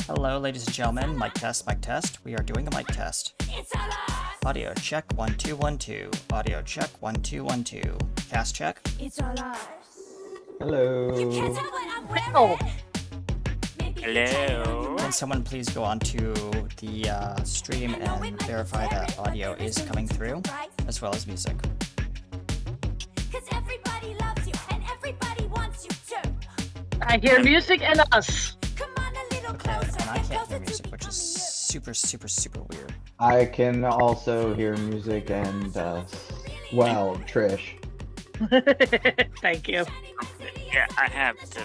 Hello, ladies and gentlemen. Mic test, mic test. We are doing a mic test. Audio check 1 2 1 2. Audio check 1 2 1 2. Cast check. It's all ours. Hello. You can't tell what I'm wearing. Oh. Hello. Can someone please go onto the stream and verify that audio is coming through, as well as music? Cause everybody loves you and everybody wants you too. I hear music and us. Come on a little Okay, closer. and I Get can't closer hear to music, me. which is super weird. I can also hear music and, well, Trish. Thank you. Yeah, I have to.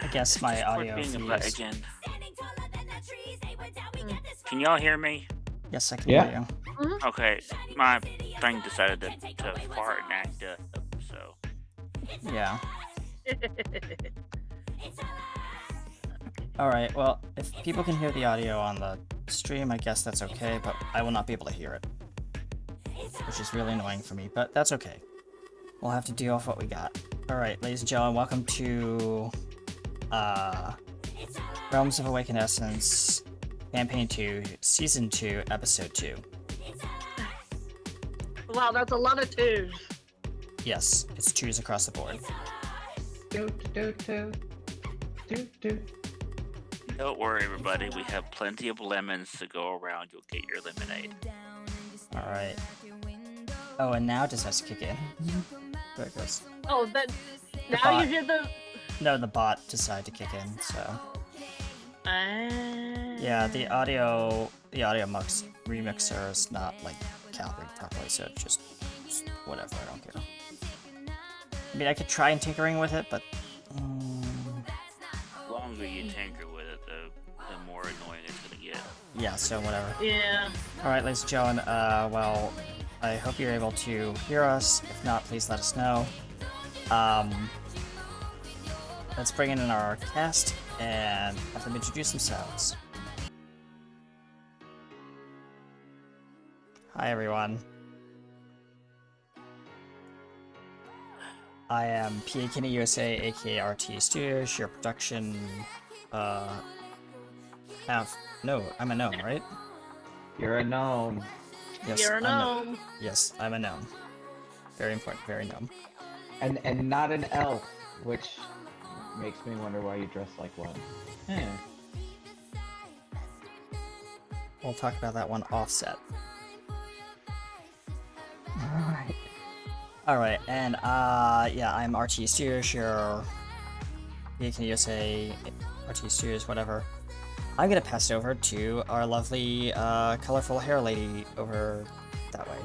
I guess my audio Being a feed butt is... again. Can y'all hear me? Yes, I can Yeah. hear you. Okay, my thing decided to fart and act up, so. Yeah. Alright, well, if people can hear the audio on the stream, I guess that's okay, but I will not be able to hear it. Which is really annoying for me, but that's okay. We'll have to deal with what we got. Alright, ladies and gentlemen, welcome to Realms of Awakened Essence, Campaign 2, Season 2, Episode 2. Wow, that's a lot of twos. Yes, it's twos across the board. Don't worry, everybody. We have plenty of lemons to go around. You'll get your lemonade. Alright. Oh, and now it just has to kick in. There it goes. Oh, that now bot. you hear the. No, the bot decided to kick in, so... Yeah, the audio remixer is not, like, calibrated properly, so it's just whatever, I don't care. I mean, I could try and tinkering with it, but... The longer you tinker with it, the more annoying it's gonna get. yeah, so whatever. Yeah. Alright, ladies and gentlemen, well, I hope you're able to hear us. If not, please let us know. Let's bring in our cast and have them introduce themselves. Hi, everyone. I am P.A. Kinney USA, aka RT Studios, your production, I'm a gnome, right? You're a gnome. Yes, You're a gnome. Yes, I'm a gnome. Very important, very gnome. And not an elf, which makes me wonder why you dress like one. We'll talk about that one offset. Alright. Alright, and yeah, I'm RT Studios, your Can USA, RT Studios, whatever. I'm gonna pass it over to our lovely, colorful hair lady over that way.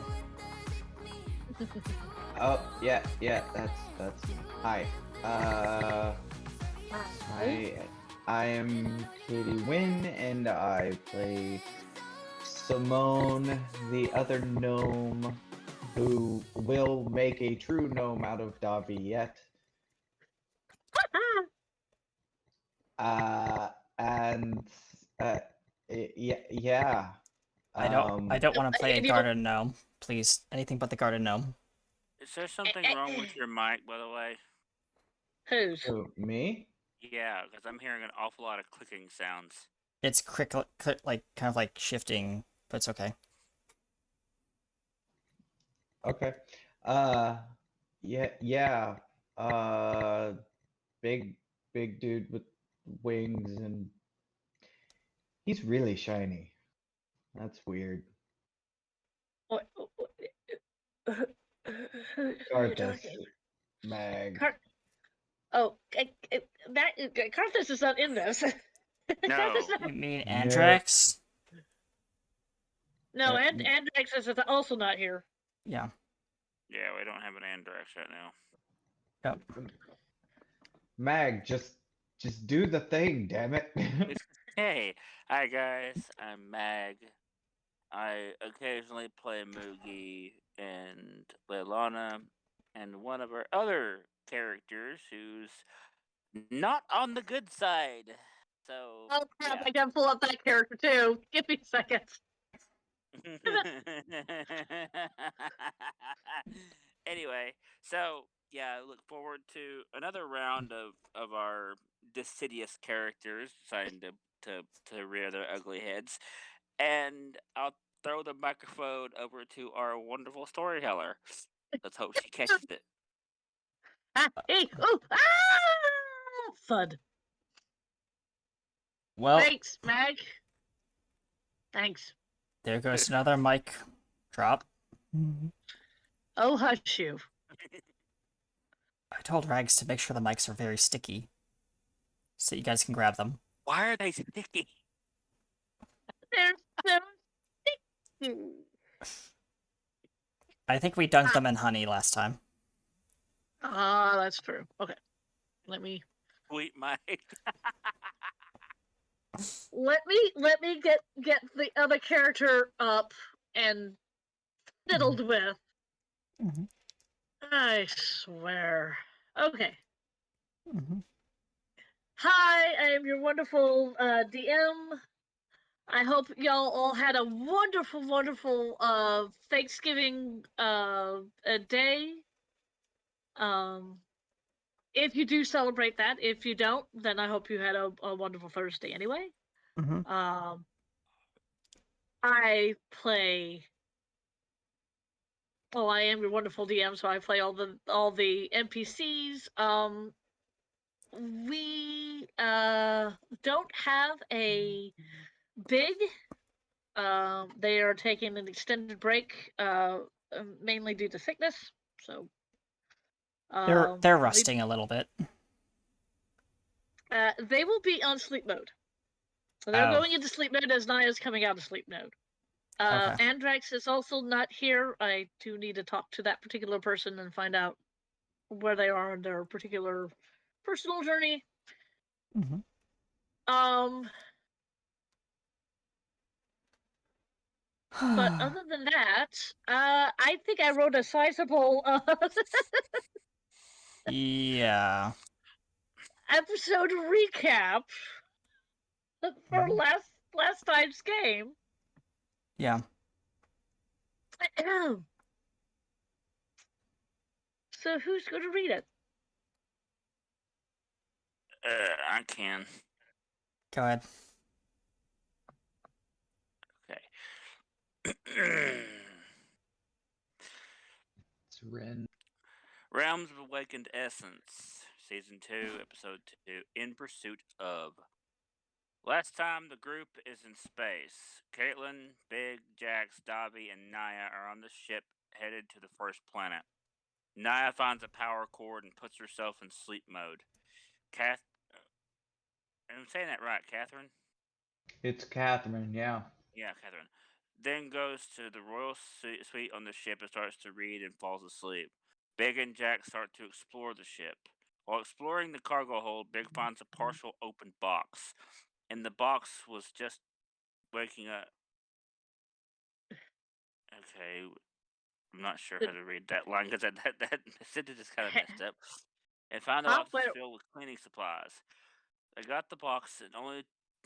Oh, yeah, that's hi. I am Katie Wynn, and I play Simone, the other gnome, who will make a true gnome out of Davi yet. Yeah. I don't want to play a garden gnome. Please, anything but the garden gnome. Is there something wrong with your mic, by the way? Whose? Who, me? Yeah, because I'm hearing an awful lot of clicking sounds. It's click, like, kind of like shifting, but it's okay. Okay. Yeah. Big dude with wings, and he's really shiny. That's weird. What? Arthas, Mag. Carthus is not in this. No. Carthus You mean Yeah. Andrax? No, Andrax is also not here. Yeah. Yeah, we don't have an Andrax right now. Yep. Mag, just do the thing, damn it. Hey, hi guys, I'm Mag. I occasionally play Moogie and Leilana, and one of our other characters who's not on the good side. So. Oh crap! Yeah. I gotta pull up that character too. Give me a second. Anyway, so yeah, I look forward to another round of our deciduous characters deciding to rear their ugly heads, and I'll throw the microphone over to our wonderful storyteller. Let's hope she catches it. Hey, oh, thud. Well, Thanks, Mag. Thanks. there goes another mic drop. Oh, hush you. I told Rags to make sure the mics are very sticky, so you guys can grab them. Why are they sticky? They're so sticky. I think we dunked them in honey last time. Ah, that's true. Okay, let me Sweet Mike. let me get the other character up and fiddled with. Mhm. I swear. Okay. Mm-hmm. Hi, I am your wonderful DM. I hope y'all all had a wonderful Thanksgiving day. If you do celebrate that, if you don't, then I hope you had a wonderful Thursday anyway. Mm-hmm. I play. Well, I am your wonderful DM, so I play all the NPCs. We don't have a big. They are taking an extended break, mainly due to sickness. So They're rusting a little bit. they will be on sleep mode. So they're Oh. going into sleep mode as N.I.A is coming out of sleep mode. Okay. Andrax is also not here. I do need to talk to that particular person and find out where they are in their particular personal journey. Mm-hmm. But other than that, I think I wrote a sizable Yeah. episode recap for last time's game. Yeah. So who's going to read it? I can. Go ahead. Okay. It's Ren. Realms of Awakened Essence, Season 2, Episode 2, In Pursuit of. Last time the group is in space. Caitlin, Big, Jax, Davi, and N.I.A are on the ship headed to the first planet. N.I.A finds a power cord and puts herself in sleep mode. I'm saying that right, Katheryn? It's Katheryn, yeah. Yeah, Katheryn. Then goes to the royal suite on the ship and starts to read and falls asleep. Big and Jack start to explore the ship. While exploring the cargo hold, Big finds a partial open box. And the box was just waking up. Okay, I'm not sure how to read that line because that sentence is kind of messed up. And found the box was filled with cleaning supplies. I got the box and only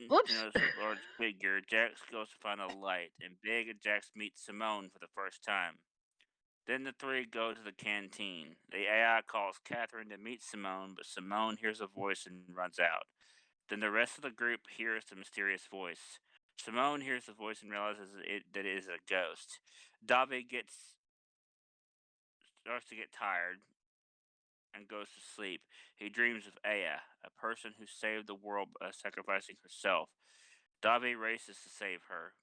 Whoops. to notice a large figure. Jax goes to find a light, and Big and Jax meet Simone for the first time. Then the three go to the canteen. The AI calls Katheryn to meet Simone, but Simone hears a voice and runs out. Then the rest of the group hears the mysterious voice. Simone hears the voice and realizes that it is a ghost. Davi starts to get tired and goes to sleep. He dreams of Aya, a person who saved the world by sacrificing herself. Davi races to save her.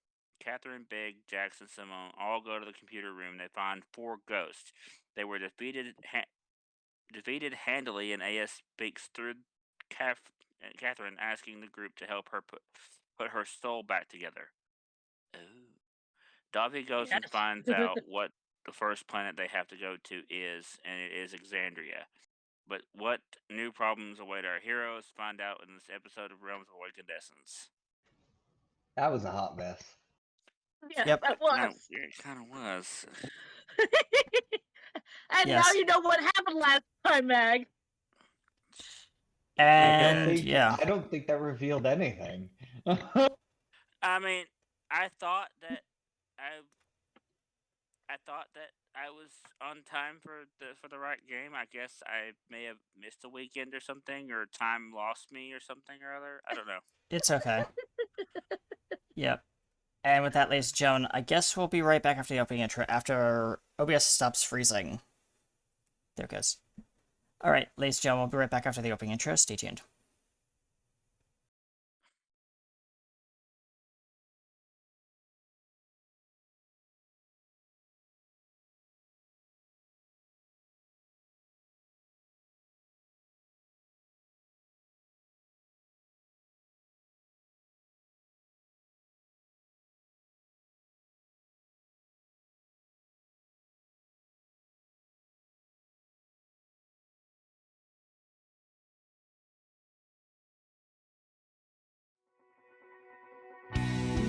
Katheryn, Big, Jackson, Simone all go to the computer room. They find 4 ghosts. They were defeated handily, and Aya speaks through Katheryn, asking the group to help her put her soul back together. Ooh. Davi goes and finds out what the first planet they have to go to is, and it is Exandria. But what new problems await our heroes? Find out in this episode of Realms of Awakened Essence. That was a hot mess. Yeah, Yep. that was. It kind of was. And Yes. now you know what happened last time, Mag. And yeah. I don't think that revealed anything. I mean, I thought that I thought that I was on time for the right game. I guess I may have missed a weekend or something, or time lost me or something or other. I don't know. It's okay. Yep. And with that, ladies and gentlemen, I guess we'll be right back after the opening intro, after OBS stops freezing. There it goes. Alright, ladies and gentlemen, we'll be right back after the opening intro. Stay tuned.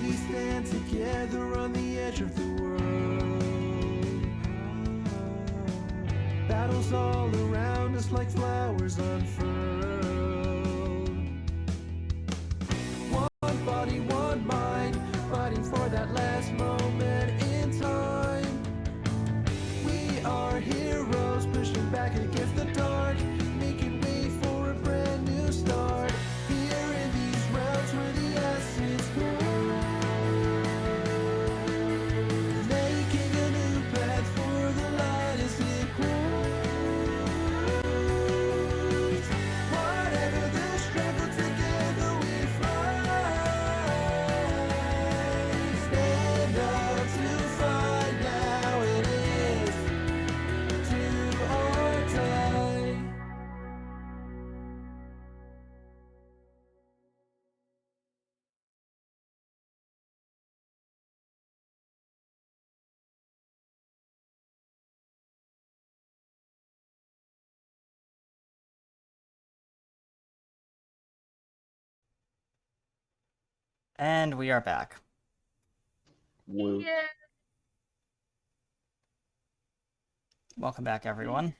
We stand together on the edge of the world. Battles all around us like flowers unfurled. One body, one mind, fighting for that last moment in time. We are heroes pushing back against the dark, making way for a brand new start. Here in these realms where the essence grows, making a new path for the light as it grows. Whatever the struggle, together we fight. Stand up to fight now, it is to our time. And we are back. Woo. Yeah. Welcome back, everyone.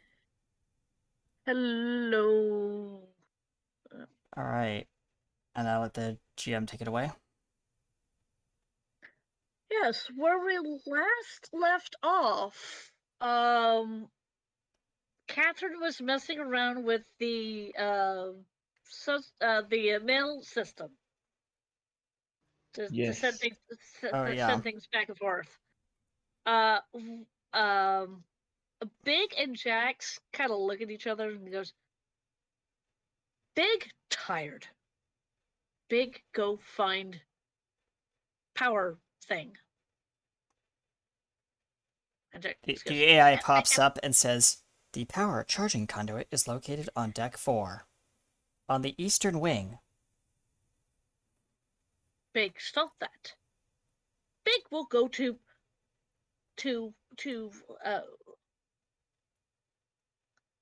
Hello. Alright. And I'll let the GM take it away. Yes, where we last left off, Katheryn was messing around with the mail system to Yes. send things Oh, yeah. send things back and forth. Uh, w- um, Big and Jax kind of look at each other and goes, "Big tired. Big go find goes, and Jax The goes, AI pops up and says, "The power charging conduit is located on deck 4, on the eastern wing." Big, stop that. Big will go to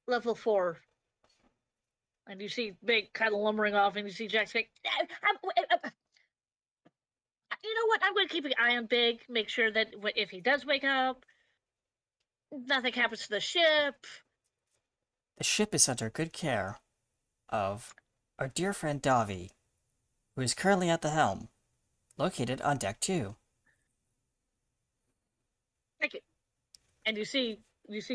level 4. And you see Big kind of lumbering off, and you see Jack say, "You know what? I'm going to keep an eye on Big, make sure that if he does wake up, nothing happens to the ship." The ship is under good care of our dear friend Davi, who is currently at the helm, located on deck 2. Thank you. And you see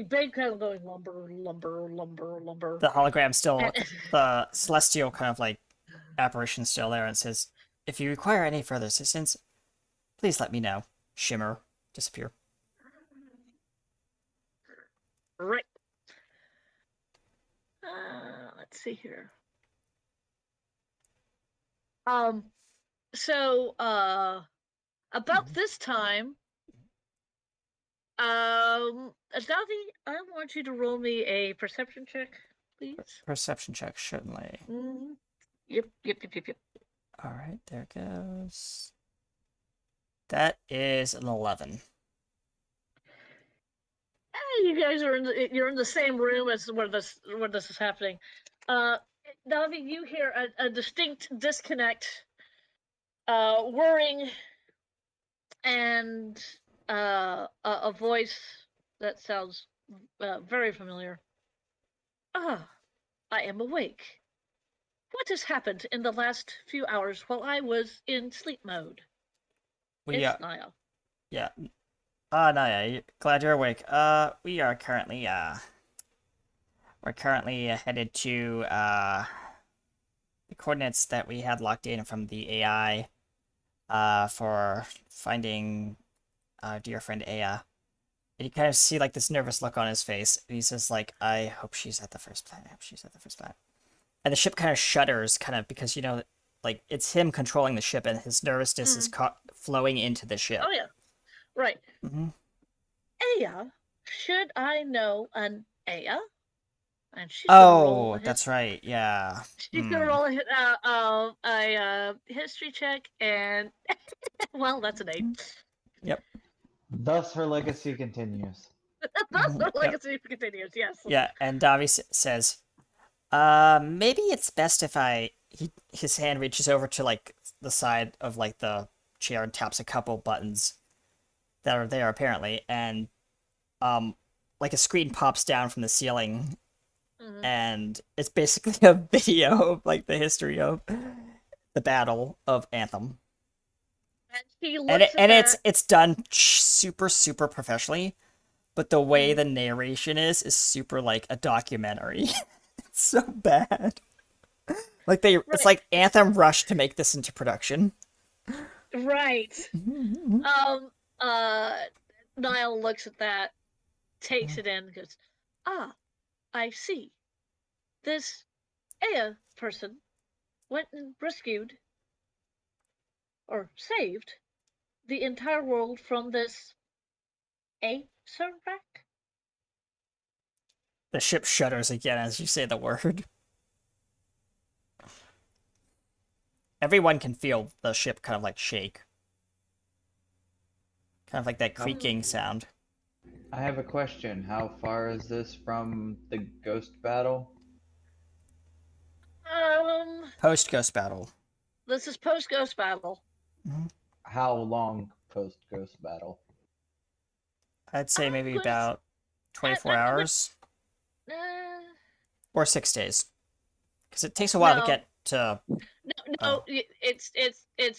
Big kind of going lumber. The hologram still, And, the celestial kind of like apparition still there, and says, "If you require any further assistance, please let me know." Shimmer, disappear. right. Let's see here. So, about this time, Davi, I want you to roll me a perception check, please. Perception check, certainly. Mm-hmm. Yep. Alright, there it goes. That is an 11. Hey, you guys are you're in the same room as where this is happening. Davi, you hear a distinct disconnect, whirring, and a voice that sounds very familiar. "Ah, I am awake. What has happened in the last few hours while I was in sleep mode?" Well, It's yeah, N.I.A. yeah. N.I.A, glad you're awake. We are currently, we're currently headed to, the coordinates that we had locked in from the AI, for finding our dear friend Aya. And you kind of see, like, this nervous look on his face. And he says, like, I hope she's at the first planet. I hope she's at the first planet. And the ship kind of shudders, kind of, because, you know, like, it's him controlling the ship, and his nervousness is flowing into the ship. Oh yeah, right. Mm-hmm. Aya, should I know an Aya? And she's gonna roll. Oh, that's right. Yeah. She's gonna roll a history check, and well, that's an 8. Yep. Thus, her legacy continues. That's the Yep. legacy continues. Yes. Yeah, and Davi says, maybe it's best if his hand reaches over to, like, the side of, like, the chair and taps a couple buttons that are there, apparently, and, like, a screen pops down from the ceiling, and it's basically a video of, like, the history of the Battle of Anthem. And she And looks at that. it's done super, super professionally, but the way the narration is super, like, a documentary. It's so bad. Like, it's like Anthem rushed to make this into production. Right. Niall looks at that, takes it in, goes, "Ah, I see. This Aya person went and rescued or saved the entire world from this Acerrac." The ship shudders again as you say the word. Everyone can feel the ship kind of, like, shake. Kind of like that creaking sound. I have a question. How far is this from the ghost battle? Post Ghost Battle. This is post Ghost Battle. How long post ghost battle? I'd say maybe I'm gonna about 24 I'm gonna- hours Uh, or 6 days, because it takes a while to No. get to. no, it's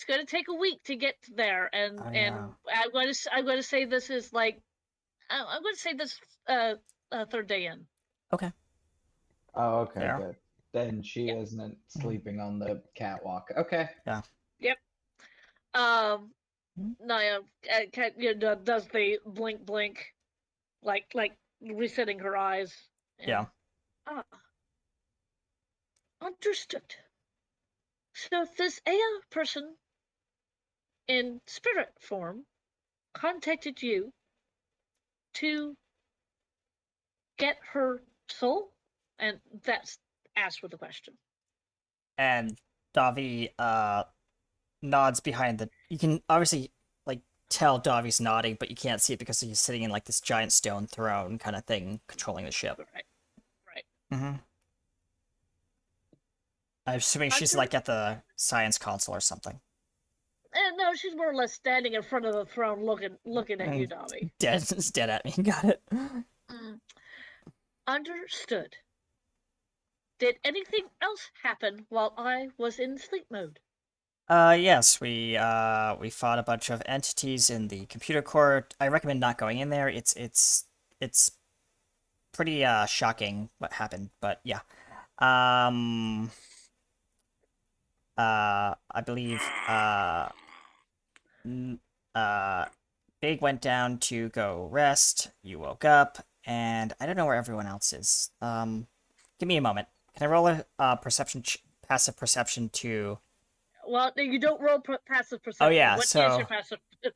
going to take a week to get there, and Oh, and yeah. I'm going to say this is like I'm going to say this third day in. Okay. Oh, okay, There. good. Then she isn't sleeping on the catwalk. Okay. Yeah. Yep. Naya does the blink, like resetting her eyes. And, Yeah. Ah, understood. So this Aya person in spirit form contacted you to get her soul, and that's asked with a question. And Davi nods behind the. You can obviously, like, tell Davi's nodding, but you can't see it because he's sitting in, like, this giant stone throne kind of thing, controlling the ship. Right. Mm-hmm. I'm assuming she's, like, at the science console or something. And no, she's more or less standing in front of the throne, looking at you, Davi. It's dead at me. Got it. Understood. Did anything else happen while I was in sleep mode? Yes, we fought a bunch of entities in the computer core. I recommend not going in there. It's pretty shocking what happened, but yeah. I believe Big went down to go rest. You woke up, and I don't know where everyone else is. Give me a moment. Can I roll a perception passive perception to? Well, you don't roll passive perception. Oh yeah, What is so your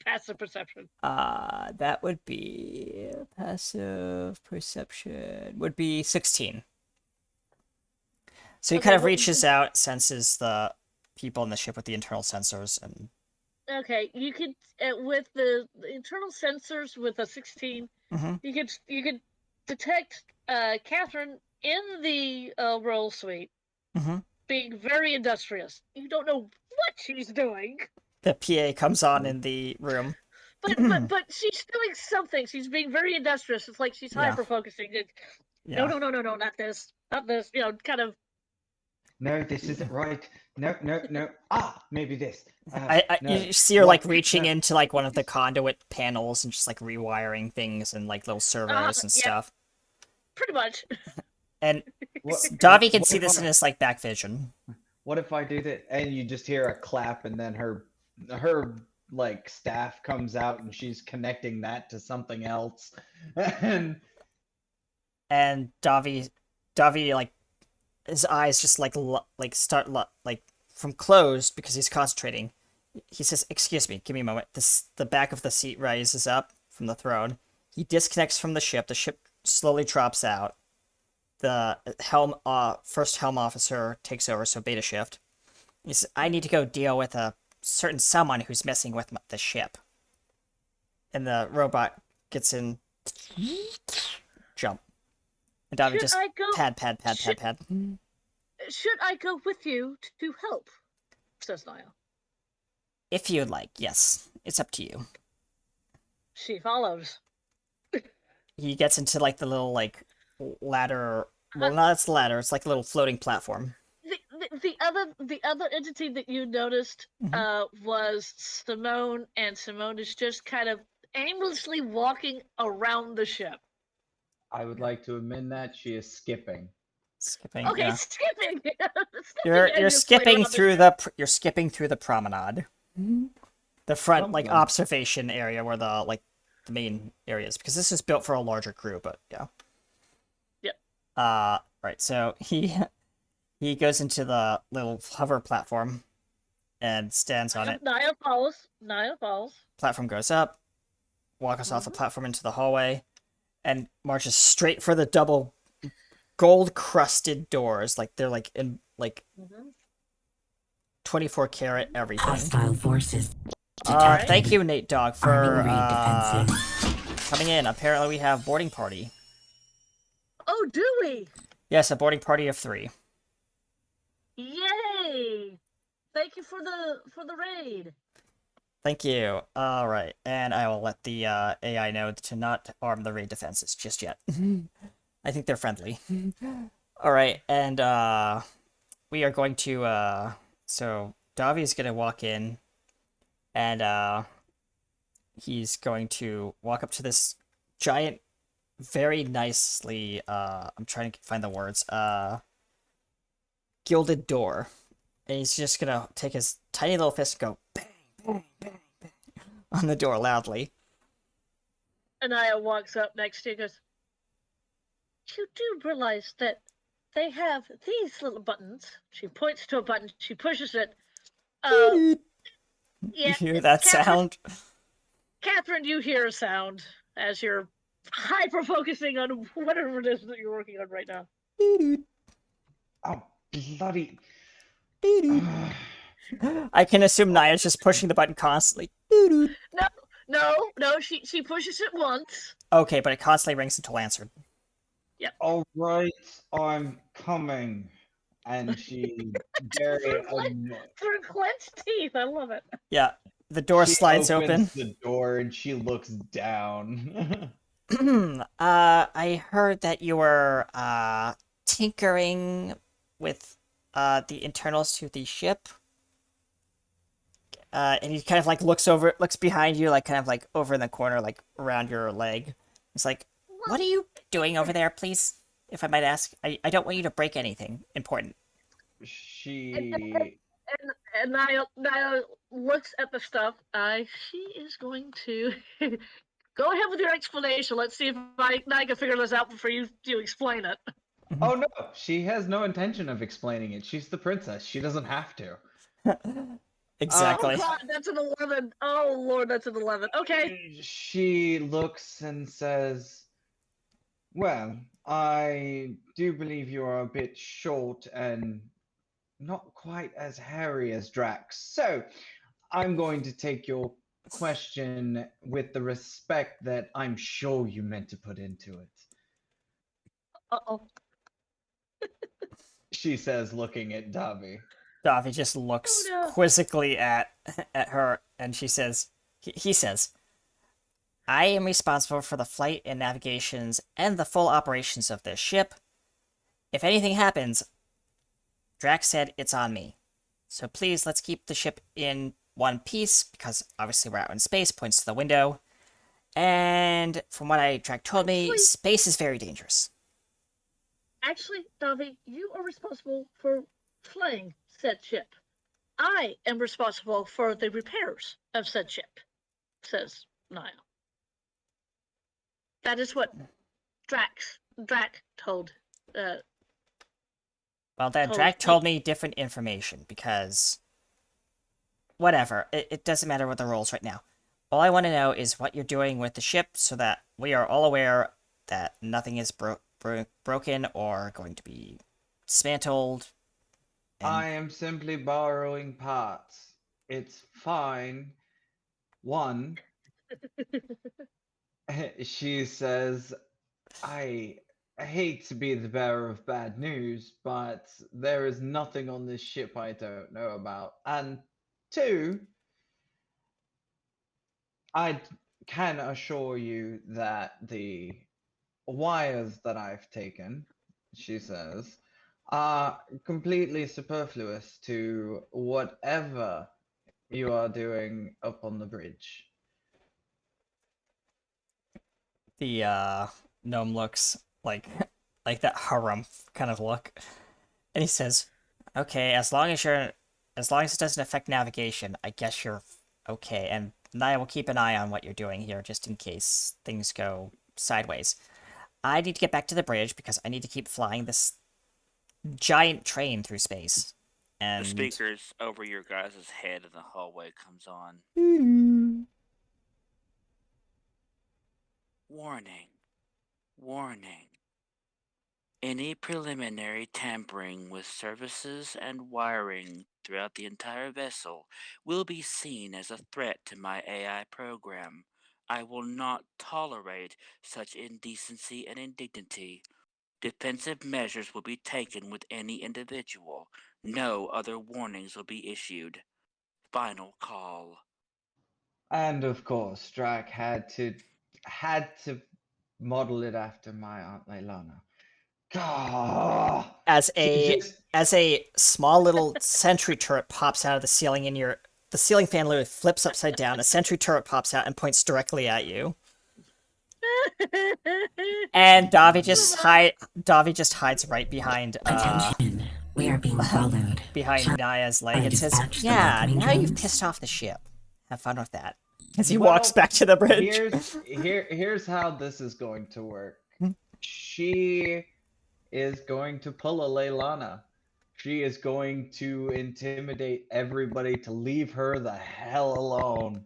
passive perception? that would be passive perception would be 16. So he Okay, kind of well, reaches out, senses the people in the ship with the internal sensors, and Okay, you could with the internal sensors with a 16, you could detect Katheryn in the roll suite being very industrious. You don't know what she's doing, the PA comes on in the room. but she's doing something. She's being very industrious. It's like she's Yeah. hyper focusing. Yeah. No, not this, not this. You know, kind of. no, this isn't right. No, no, no. Ah, maybe this. No. You see her What? like reaching No. into like one of the conduit panels and just like rewiring things and like little servos and Yeah. stuff. Pretty much. And What? Davi can what see if this I- in his like back vision. What if I do that and you just hear a clap and then her like staff comes out and she's connecting that to something else, and And Davi like his eyes just like start like from closed because he's concentrating. He says, "Excuse me, give me a moment." The back of the seat rises up from the throne. He disconnects from the ship. The ship slowly drops out. The first helm officer takes over, so beta shift. He says, "I need to go deal with a certain someone who's messing with the ship." And the robot gets in, jump. And Davi Should just I go? pad. Should I go with you to help? Says N.I.A. If you'd like, yes. It's up to you. She follows. He gets into like the little like ladder. Well, not it's the ladder. It's like a little floating platform. The other entity that you noticed was Simone, and Simone is just kind of aimlessly walking around the ship. I would like to amend that she is skipping. Skipping. Okay, Yeah. skipping. You're aimlessly skipping around through you're skipping through the promenade. The front like Something. observation area where the the main area is, because this is built for a larger crew, but yeah. Yep. Right. So he goes into the little hover platform and stands on it. N.I.A. follows. N.I.A. follows. Platform goes up, walks us off the platform into the hallway, and marches straight for the double gold crusted doors. Like they're like in like 24 karat everything. Hostile forces. Thank you, Nate Dog, for Arming raid defenses. coming in. Apparently we have boarding party. Oh, do we? Yes, a boarding party of 3. Yay! Thank you for the raid. Thank you. All right, and I will let the AI know to not arm the raid defenses just yet. I think they're friendly. All right, and we are going to so Davi is gonna walk in, and he's going to walk up to this giant, very nicely I'm trying to find the words gilded door, and he's just gonna take his tiny little fist and go bang, bang, bang, bang on the door loudly. And N.I.A. walks up next to you and goes, "You do realize that they have these little buttons." She points to a button. She pushes it. You Yeah. hear that sound? Katheryn, you hear a sound as you're hyper focusing on whatever it is that you're working on right now. Oh, bloody. I can assume Naya's just pushing the button constantly. No. She pushes it once. Okay, but it constantly rings until answered. All right, I'm coming. And she very Through clenched teeth. I love it. Yeah, the door she slides opens open. the door and she looks down. I heard that you were tinkering with the internals to the ship. And he kind of like looks behind you, like kind of like over in the corner, like around your leg. He's like, "What are you doing over there, please? If I might ask, I don't want you to break anything important." She And N.I.A. looks at the stuff. She is going to go ahead with your explanation. Let's see if I can figure this out before you explain it. Oh no, she has no intention of explaining it. She's the princess. She doesn't have to. Exactly. Oh God, that's an 11. Oh Lord, that's an 11. Okay. She looks and says, "Well, I do believe you are a bit short and not quite as hairy as Drax. So, I'm going to take your question with the respect that I'm sure you meant to put into it," Uh-oh. she says, looking at Davi. Davi just looks Oh, no. quizzically at her, and she says, he says, "I am responsible for the flight and navigations and the full operations of this ship. If anything happens, Drax said it's on me. So please, let's keep the ship in one piece, because obviously we're out in space, points to the window. And from what Drax told me, Actually- space is very dangerous. Actually, Davi, you are responsible for flying said ship. I am responsible for the repairs of said ship, says N.I.A. That is what Drax told. Well, then, Drax told me different information, because... Whatever, it doesn't matter what the rules right now. All I want to know is what you're doing with the ship, so that we are all aware that nothing is broken or going to be dismantled. I am simply borrowing parts. It's fine. One, she says, I hate to be the bearer of bad news, but there is nothing on this ship I don't know about. And two, I can assure you that the wires that I've taken, she says, are completely superfluous to whatever you are doing up on the bridge. The gnome looks like like that harem kind of look, and he says, "Okay, as long as it doesn't affect navigation, I guess you're okay." And I will keep an eye on what you're doing here, just in case things go sideways. I need to get back to the bridge because I need to keep flying this giant train through space. And The speakers over your guys' head in the hallway comes on. Warning. Warning. Any preliminary tampering with services and wiring throughout the entire vessel will be seen as a threat to my AI program. I will not tolerate such indecency and indignity. Defensive measures will be taken with any individual. No other warnings will be issued. Final call. And of course, Drac had to model it after my Aunt Leilana. God, as she a just as a small little sentry turret pops out of the ceiling in your the ceiling fan literally flips upside down. A sentry turret pops out and points directly at you. And Davi just hides right behind Attention. We are being followed. behind Shall Naya's leg I and says, dispatch the "Yeah, welcoming now you've drones?" pissed off the ship. Have fun with that." As he well, walks back to the bridge. here's how this is going to work. She is going to pull a Leilana. She is going to intimidate everybody to leave her the hell alone.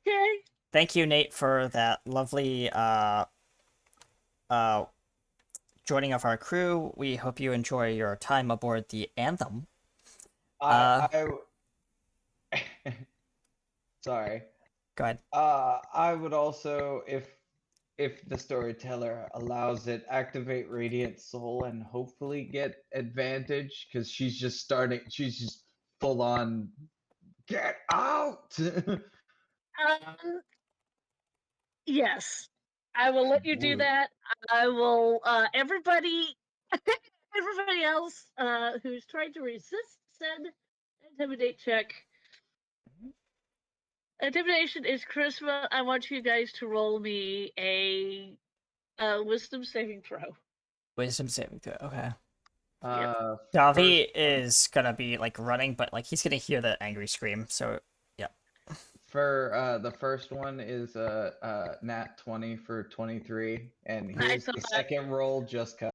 Okay. Thank you, Nate, for that lovely uh joining of our crew. We hope you enjoy your time aboard the Anthem. I sorry. Go ahead. I would also, if the storyteller allows it, activate Radiant Soul and hopefully get advantage because she's just full on get out. Um, yes, I will let you do Woot. that. I will. Everybody, everybody else who's trying to resist said intimidate check. Intimidation is charisma. I want you guys to roll me a wisdom saving throw. Wisdom saving throw. Okay. First Davi one- is gonna be like running, but like he's gonna hear the angry scream. So yeah. for the first one is nat 20 for 23, and here's thought the that- second roll just cut.